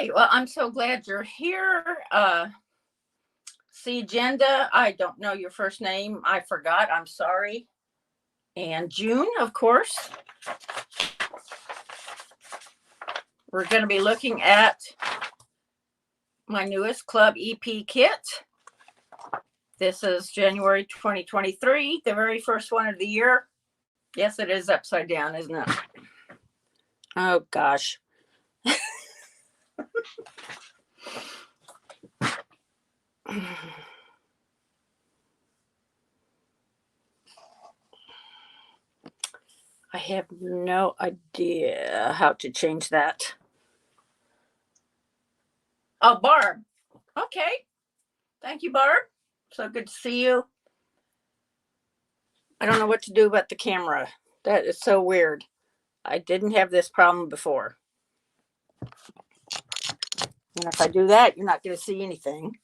Okay, well, I'm so glad you're here. See, Agenda, I don't know your first name. I forgot. I'm sorry. And June, of course. We're going to be looking at my newest Club EP kit. This is January 2023, the very first one of the year. Yes, it is upside down, isn't it? Oh, gosh. I have no idea how to change that. Oh, Barb. Okay. Thank you, Barb. So good to see you. I don't know what to do about the camera. That is so weird. I didn't have this problem before. And if I do that, you're not going to see anything.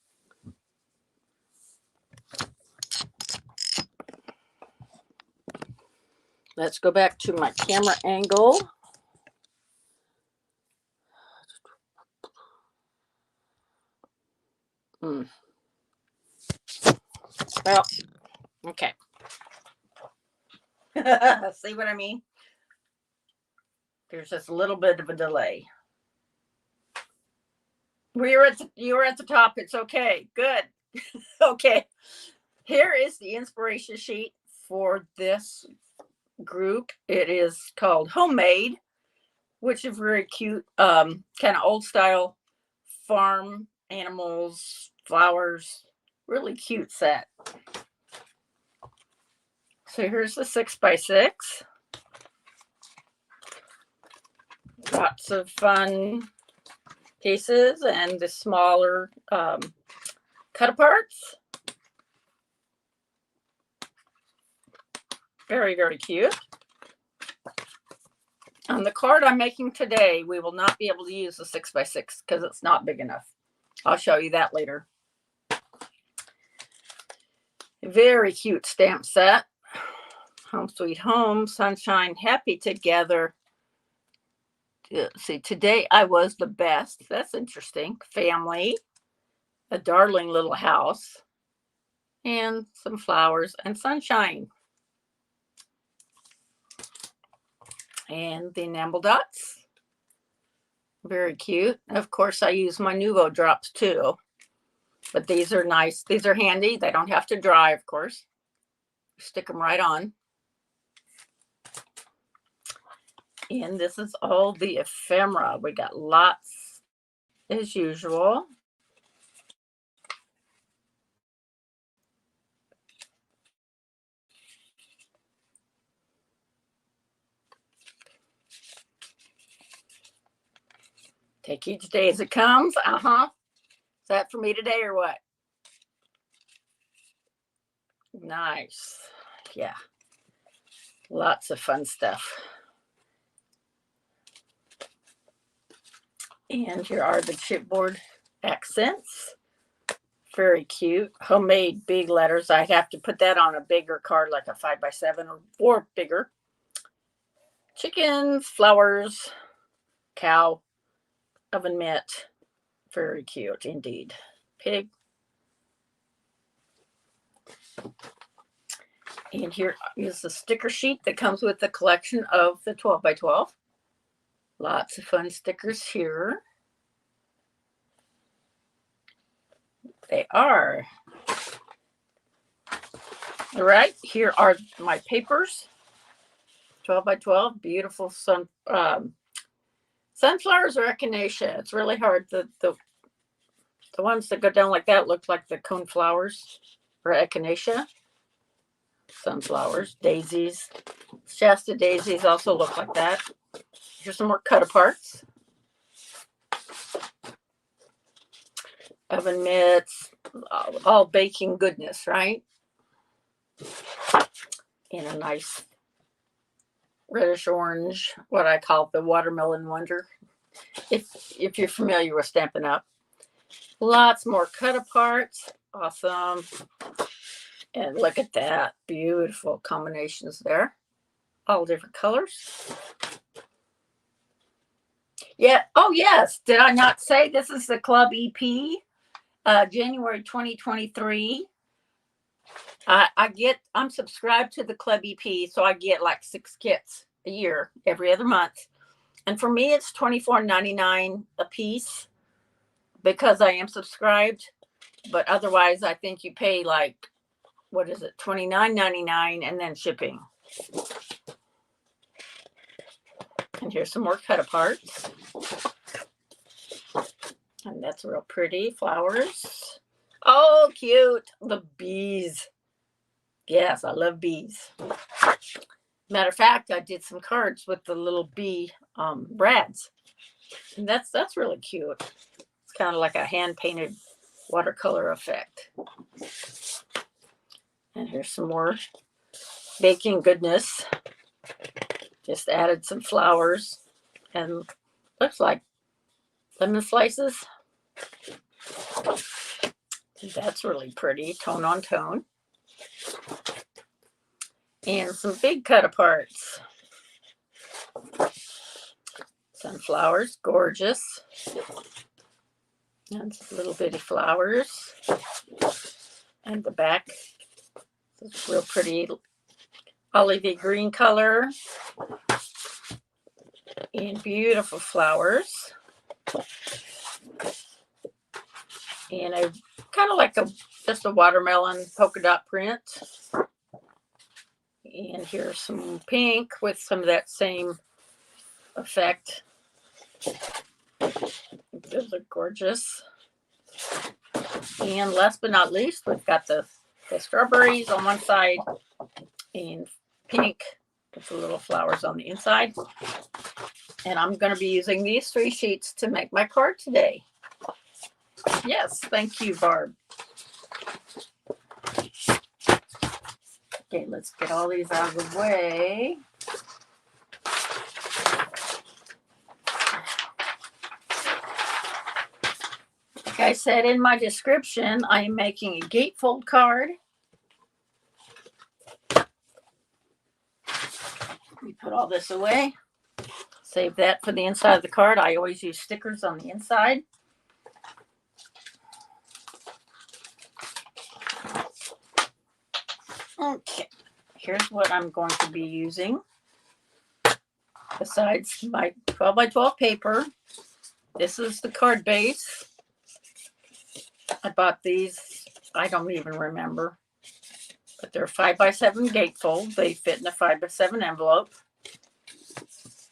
Let's go back to my camera angle. Well, okay. See what I mean? There's just a little bit of a delay. You were at the top. It's okay. Good. Okay. Here is the inspiration sheet for this group. It is called Homemade, which is very cute, kind of old style farm animals, flowers, really cute set. So here's the 6x6. Lots of fun pieces and the smaller cut aparts. Very, very cute. On the card I'm making today, we will not be able to use the 6x6 because it's not big enough. I'll show you that later. Very cute stamp set. Home Sweet Home, Sunshine, Happy Together. See, today I was the best. That's interesting. Family, a darling little house, and some flowers and sunshine. And the enamel dots. Very cute. Of course, I use my Nuvo drops too. But these are nice. These are handy. They don't have to dry, of course. Stick them right on. And this is all the ephemera. We got lots as usual. Take each day as it comes. Is that for me today or what? Nice. Yeah. Lots of fun stuff. And here are the chipboard accents. Very cute. Homemade big letters. I'd have to put that on a bigger card, like a 5x7 or bigger. Chickens, flowers, cow, oven mitt. Very cute indeed. Pig. And here is the sticker sheet that comes with the collection of the 12x12. Lots of fun stickers here. They are. All right, here are my papers. 12x12, beautiful sunflowers or echinacea. It's really hard. The ones that go down like that look like the cone flowers or echinacea. Sunflowers, daisies. Shasta daisies also look like that. Here's some more cut aparts. Oven mitts, all baking goodness, right? In a nice reddish orange, what I call the watermelon wonder. If you're familiar with Stampin' Up. Lots more cut aparts. Awesome. And look at that. Beautiful combinations there. All different colors. Yeah. Oh, yes. Did I not say this is the Club EP, January 2023? I'm subscribed to the Club EP, so I get like 6 kits a year, every other month. And for me, it's $24.99 a piece because I am subscribed. But otherwise, I think you pay like, what is it, $29.99 and then shipping. And here's some more cut aparts. And that's real pretty. Flowers. Oh, cute. The bees. Yes, I love bees. Matter of fact, I did some cards with the little bee brads. And that's really cute. It's kind of like a hand painted watercolor effect. And here's some more baking goodness. Just added some flowers and looks like lemon slices. That's really pretty, tone on tone. And some big cut aparts. Sunflowers, gorgeous. And some little bitty flowers. And the back is real pretty olivey green color. And beautiful flowers. And a kind of like just a watermelon polka dot print. And here's some pink with some of that same effect. Those are gorgeous. And last but not least, we've got the strawberries on one side and pink with the little flowers on the inside. And I'm going to be using these 3 sheets to make my card today. Yes, thank you, Barb. Okay, let's get all these out of the way. Like I said in my description, I am making a gatefold card. Let me put all this away. Save that for the inside of the card. I always use stickers on the inside. Okay, here's what I'm going to be using. Besides my 12 by 12 paper, this is the card base. I bought these, I don't even remember, but they're 5 by 7 gatefold. They fit in a 5 by 7 envelope.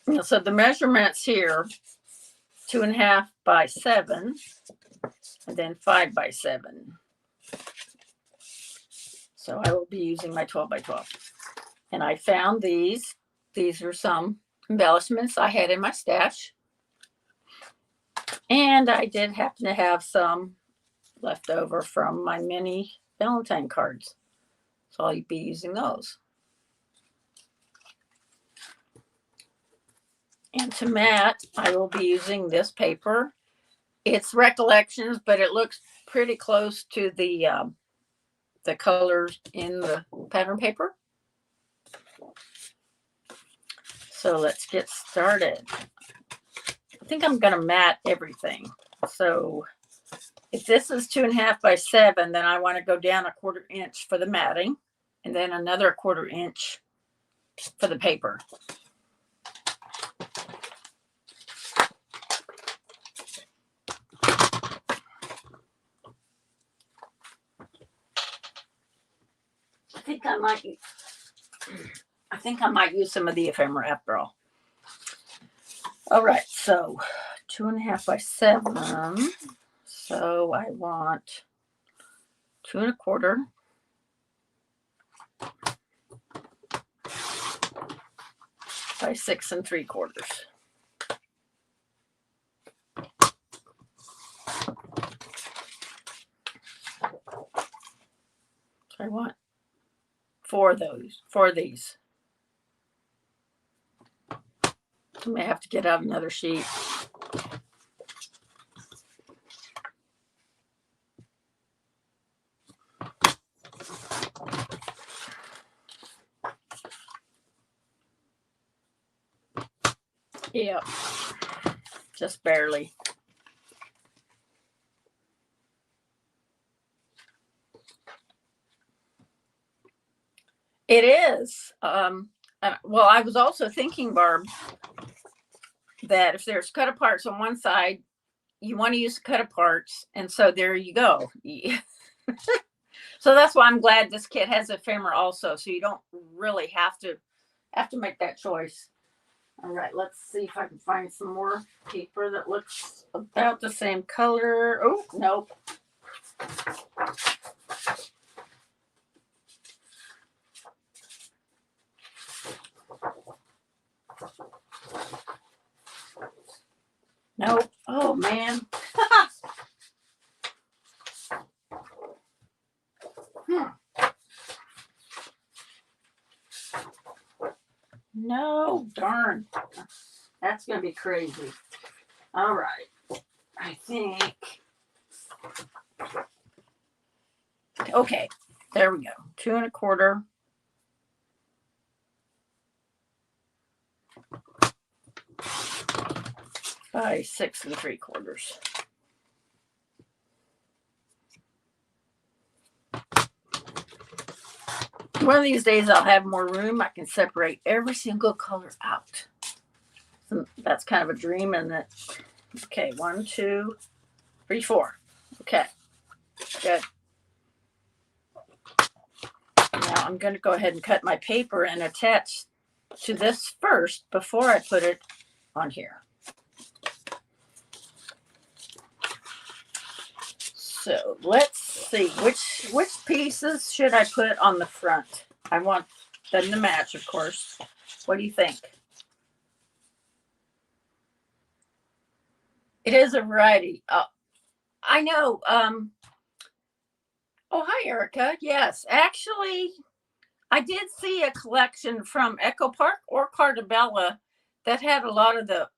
And so the measurements here, 2.5 by 7, and then 5 by 7. So I will be using my 12 by 12. And I found these. These are some embellishments I had in my stash. And I did happen to have some left over from my mini Valentine cards. So I'll be using those. And to mat, I will be using this paper. It's Recollections, but it looks pretty close to the colors in the pattern paper. So let's get started. I think I'm going to mat everything. So if this is 2.5 by 7, then I want to go down 1/4 inch for the matting, and then another 1/4 inch for the paper. I think I might use some of the ephemera after all. All right, so 2.5 by 7. So I want 2 1/4. By 6 3/4. I want 4 of these. I may have to get out another sheet. Yeah. just barely. It is. Well, I was also thinking, Barb, that if there's cut aparts on one side, you want to use the cut aparts, and so there you go. So that's why I'm glad this kit has a ephemera also, so you don't really have to make that choice. All right, let's see if I can find some more paper that looks about the same color. Oh, nope. Nope. Oh, man. No, darn. That's going to be crazy. All right. I think. Okay. There we go. 2 1/4. By 6 3/4. One of these days I'll have more room. I can separate every single color out. So that's kind of a dream, isn't it? Okay, 1, 2, 3, 4. Okay, good. Now I'm going to go ahead and cut my paper and attach to this first before I put it on here. So let's see, which pieces should I put on the front? I want them to match, of course. What do you think? It is a variety. I know. Oh, hi, Erica. Yes, actually, I did see a collection from Echo Park or Cartabella that had a lot of the,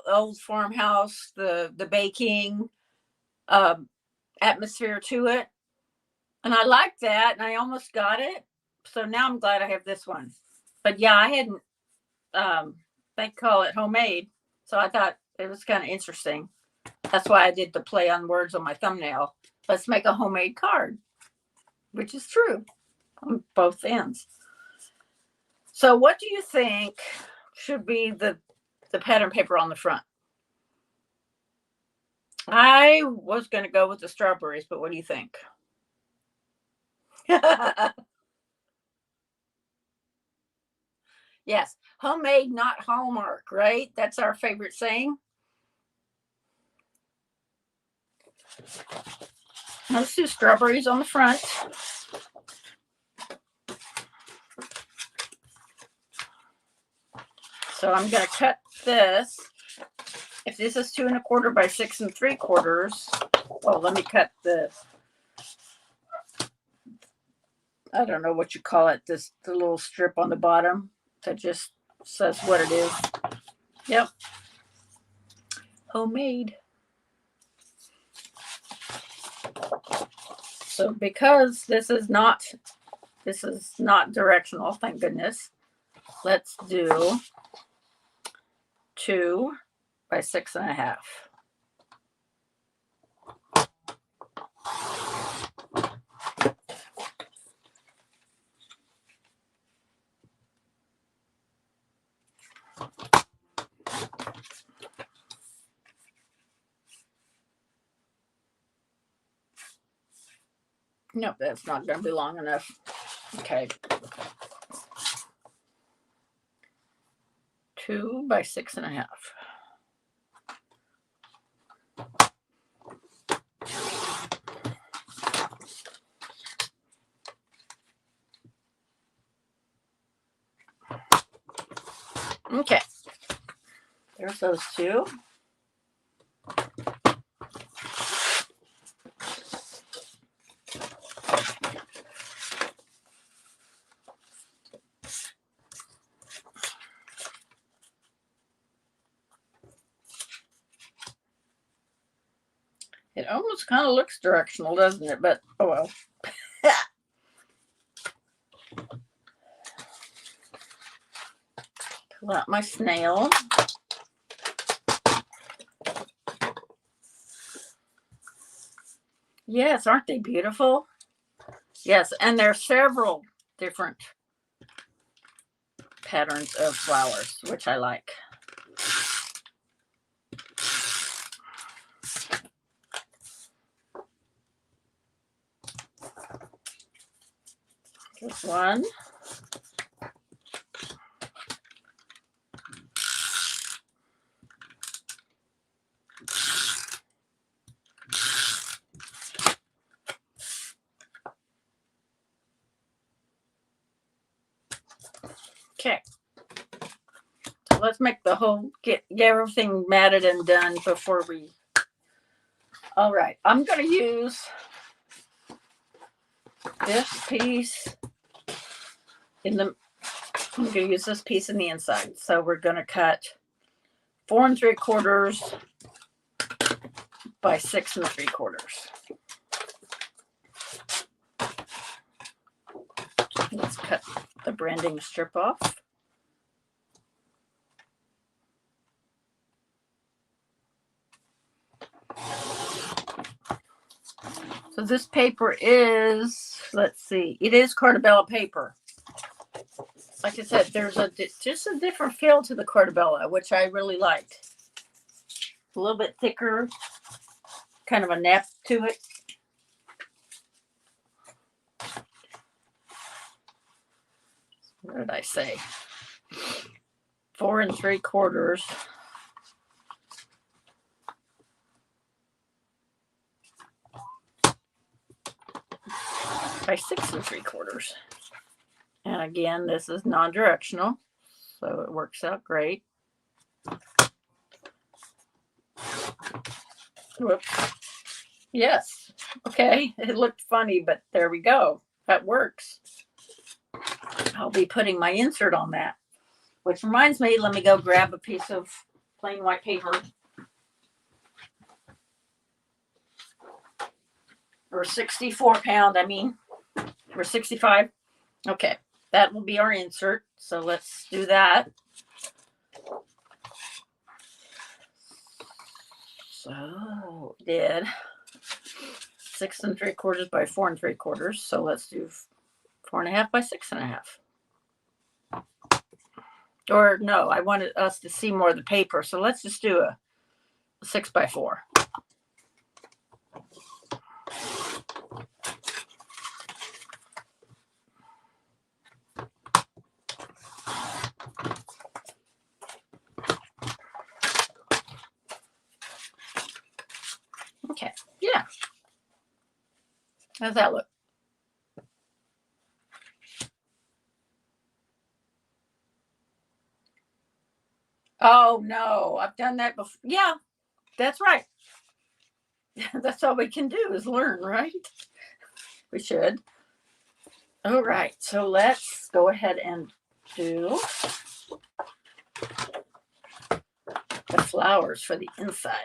old farmhouse, the baking atmosphere to it. And I liked that, and I almost got it. So now I'm glad I have this one. But yeah, I hadn't, they call it homemade. So I thought it was kind of interesting. That's why I did the play on words on my thumbnail. Let's make a homemade card, which is true on both ends. So what do you think should be the pattern paper on the front? I was going to go with the strawberries, but what do you think? Yes, homemade, not Hallmark, right? That's our favorite saying. Let's do strawberries on the front. So I'm going to cut this. If this is 2 1/4 by 6 3/4, well, let me cut the, I don't know what you call it, the little strip on the bottom that just says what it is. Yep. Homemade. So because this is not directional, thank goodness, let's do 2 by 6 1/2. Nope, that's not going to be long enough. Okay. 2 by 6 1/2. Okay. There's those two. It almost kind of looks directional, doesn't it? But, oh well. Pull out my snail. Yes, aren't they beautiful? Yes, and there are several different patterns of flowers, which I like. This one. Okay. So let's make the whole, get everything matted and done before we. All right. I'm going to use this piece in the, I'm going to use this piece in the inside. So we're going to cut 4 3/4 by 6 3/4. Let's cut the branding strip off. So this paper is, let's see, it is Cartabella paper. Like I said, there's just a different feel to the Cartabella, which I really like. A little bit thicker, kind of a nap to it. What did I say? 4 3/4 by 6 3/4. And again, this is non-directional, so it works out great. Whoops. Yes. Okay. It looked funny, but there we go. That works. I'll be putting my insert on that, which reminds me, let me go grab a piece of plain white paper. Or 64 pound, I mean, or 65. Okay. That will be our insert. So let's do that. So did 6 3/4 by 4 3/4. So let's do 4.5 by 6.5. Or no, I wanted us to see more of the paper. So let's just do a 6 by 4. Okay. Yeah. How's that look? Oh, no. I've done that before. Yeah, that's right. That's all we can do is learn, right? We should. All right. So let's go ahead and do the flowers for the inside.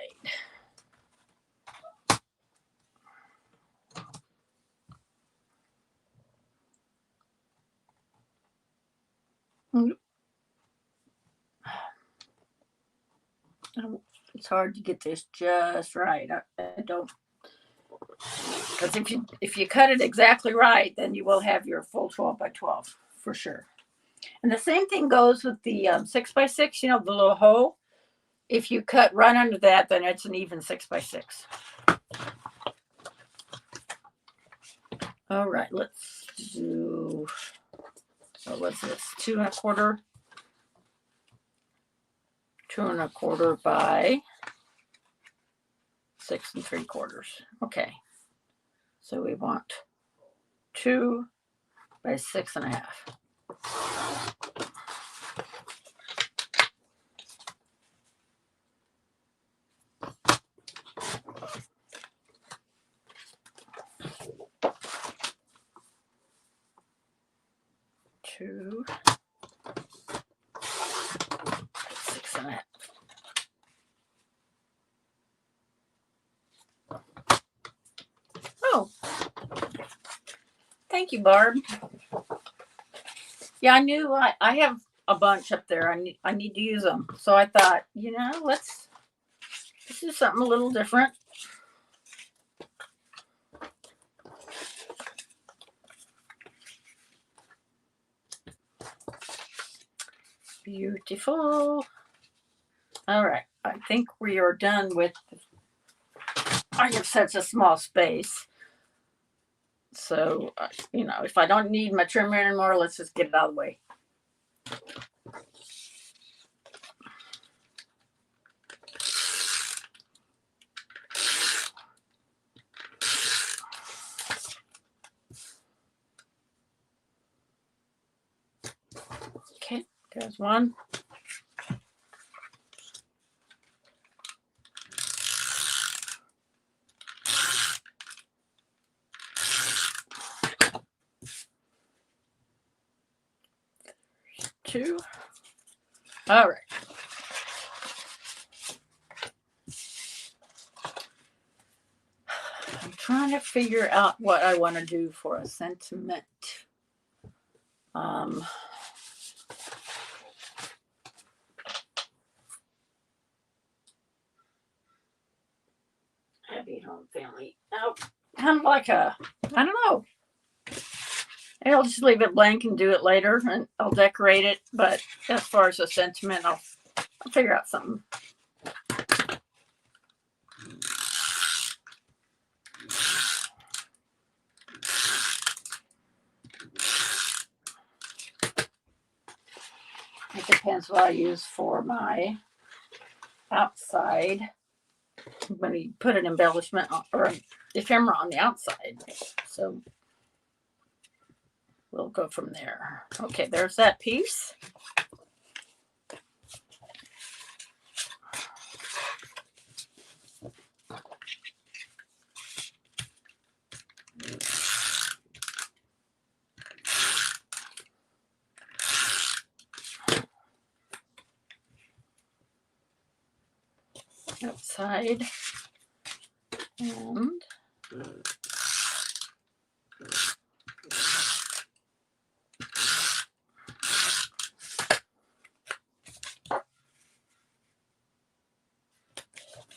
It's hard to get this just right. I don't, because if you cut it exactly right, then you will have your full 12 by 12 for sure. And the same thing goes with the 6 by 6. You know, the little hole. If you cut right under that, then it's an even 6 by 6. All right, let's do. So what's this? 2 1/4. 2 1/4 by 6 3/4. Okay. So we want 2 by 6.5. Two, 6.5. Oh, thank you, Barb. Yeah, I knew I have a bunch up there. I need to use them. So I thought, let's do something a little different. Beautiful. All right. I think we are done with. I have such a small space. So, if I don't need my trimmer anymore, let's just get it out of the way. Okay, there's one. Two. All right. I'm trying to figure out what I want to do for a sentiment. Happy home family. Oh, kind of like I don't know. I'll just leave it blank and do it later, and I'll decorate it. But as far as a sentiment, I'll figure out something. It depends what I use for my outside. When you put an embellishment or an ephemera on the outside. So we'll go from there. Okay, there's that piece. Outside. And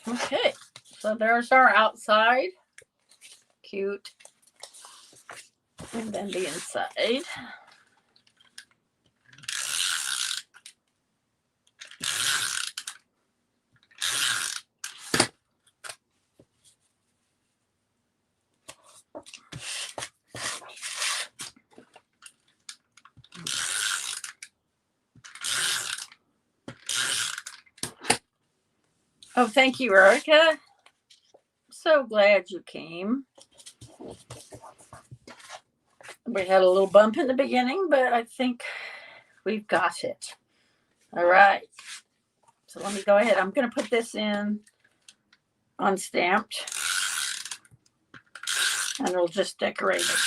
okay, so there's our outside. Cute. And then the inside. Oh, thank you, Erica. So glad you came. We had a little bump in the beginning, but I think we've got it. All right. So let me go ahead. I'm going to put this in unstamped, and it'll just decorate it.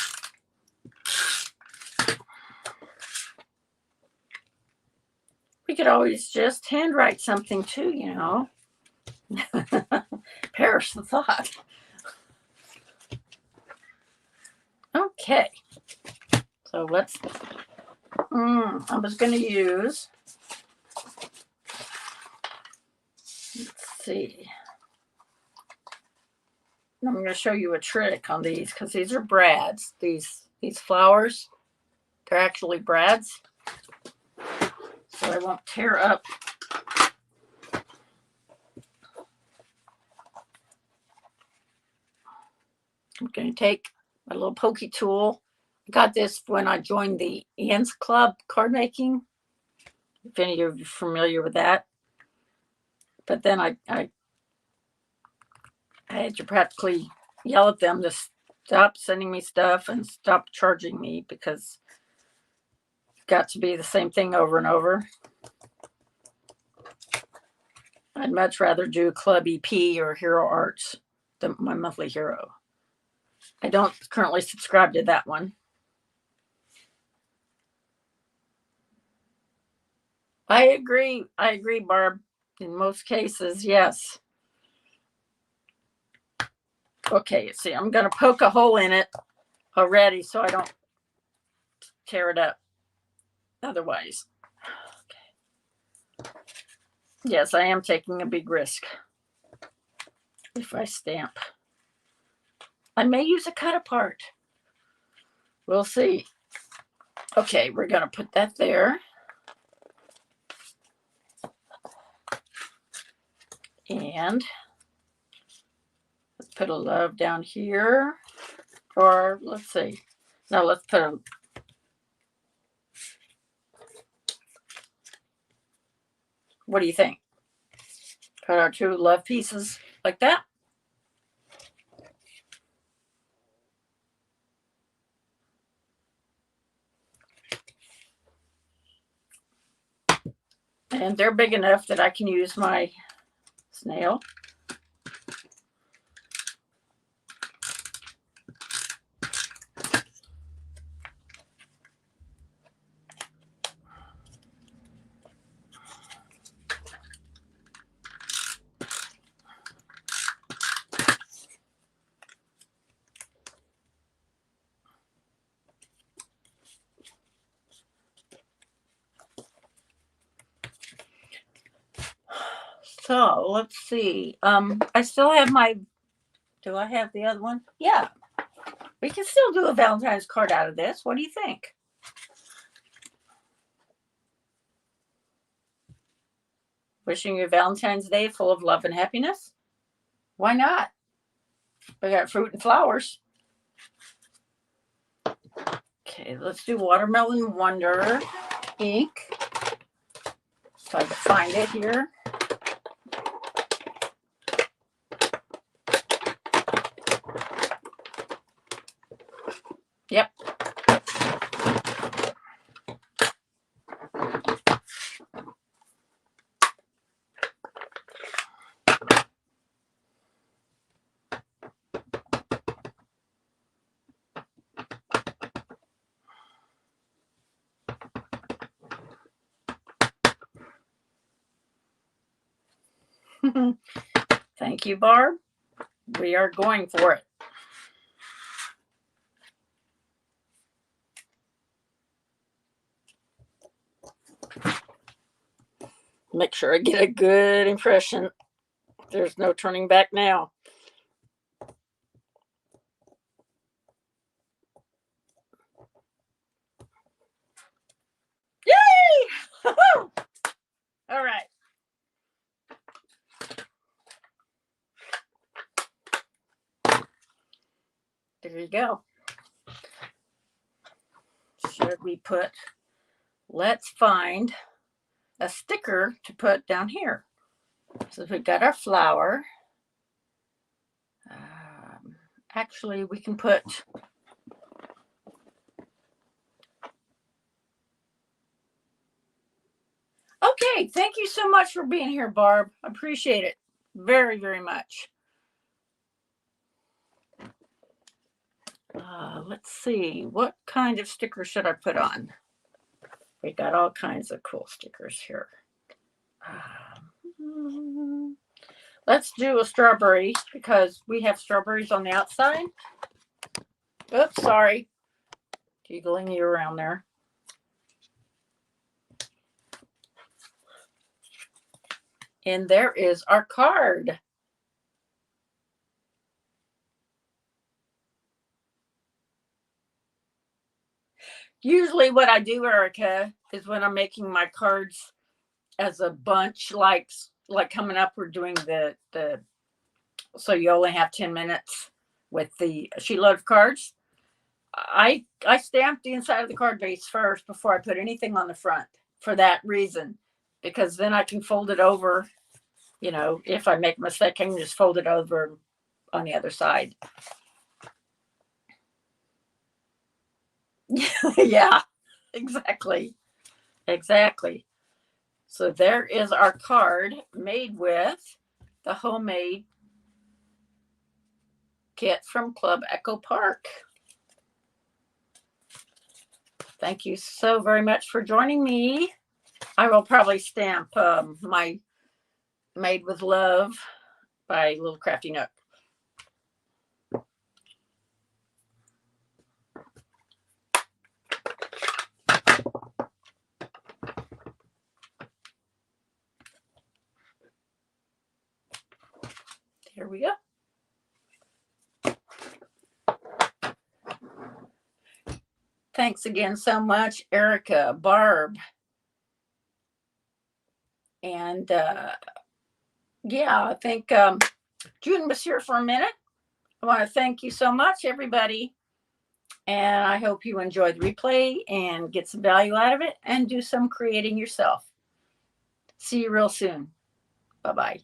We could always just handwrite something too, Perish the thought. Okay. So let's I was going to use, let's see. I'm going to show you a trick on these because these are brads. These flowers, they're actually brads. So I won't tear up. I'm going to take my little pokey tool. I got this when I joined the Ian's Club card making. If any of you are familiar with that. But then I had to practically yell at them to stop sending me stuff and stop charging me because it's got to be the same thing over and over. I'd much rather do Club EP or Hero Arts than my monthly hero. I don't currently subscribe to that one. I agree, Barb. In most cases, yes. Okay, see, I'm going to poke a hole in it already so I don't tear it up otherwise. Okay. Yes, I am taking a big risk if I stamp. I may use a cut apart. We'll see. Okay, we're going to put that there. And let's put a love down here. Or let's see. No, let's put a. What do you think? Put our two love pieces like that. And they're big enough that I can use my snail. So let's see. I still have my. Do I have the other one? Yeah. We can still do a Valentine's card out of this. What do you think? Wishing you a Valentine's Day full of love and happiness. Why not? We got fruit and flowers. Okay, let's do Watermelon Wonder ink. So I can find it here. Yep. Thank you, Barb. We are going for it. Make sure I get a good impression. There's no turning back now. Yay! All right. There you go. Should we put, let's find a sticker to put down here. So we've got our flower. Actually, we can put, okay, thank you so much for being here, Barb. I appreciate it very, very much. Let's see, what kind of sticker should I put on? We got all kinds of cool stickers here. Let's do a strawberry because we have strawberries on the outside. Oops, sorry. Jiggling you around there. And there is our card. Usually what I do, Erica, is when I'm making my cards as a bunch, like coming up, we're doing the so you only have 10 minutes with the sheetload of cards. I stamp the inside of the card base first before I put anything on the front for that reason, because then I can fold it over. You know, if I make a mistake, I can just fold it over on the other side. Yeah, exactly. Exactly. So there is our card made with the homemade kit from Club Echo Park. Thank you so very much for joining me. I will probably stamp my Made with Love by Little Crafty Nook. Here we go. Thanks again so much, Erica, Barb, and Yeah, I think June was here for a minute. I want to thank you so much, everybody. And I hope you enjoy the replay and get some value out of it and do some creating yourself. See you real soon. Bye bye.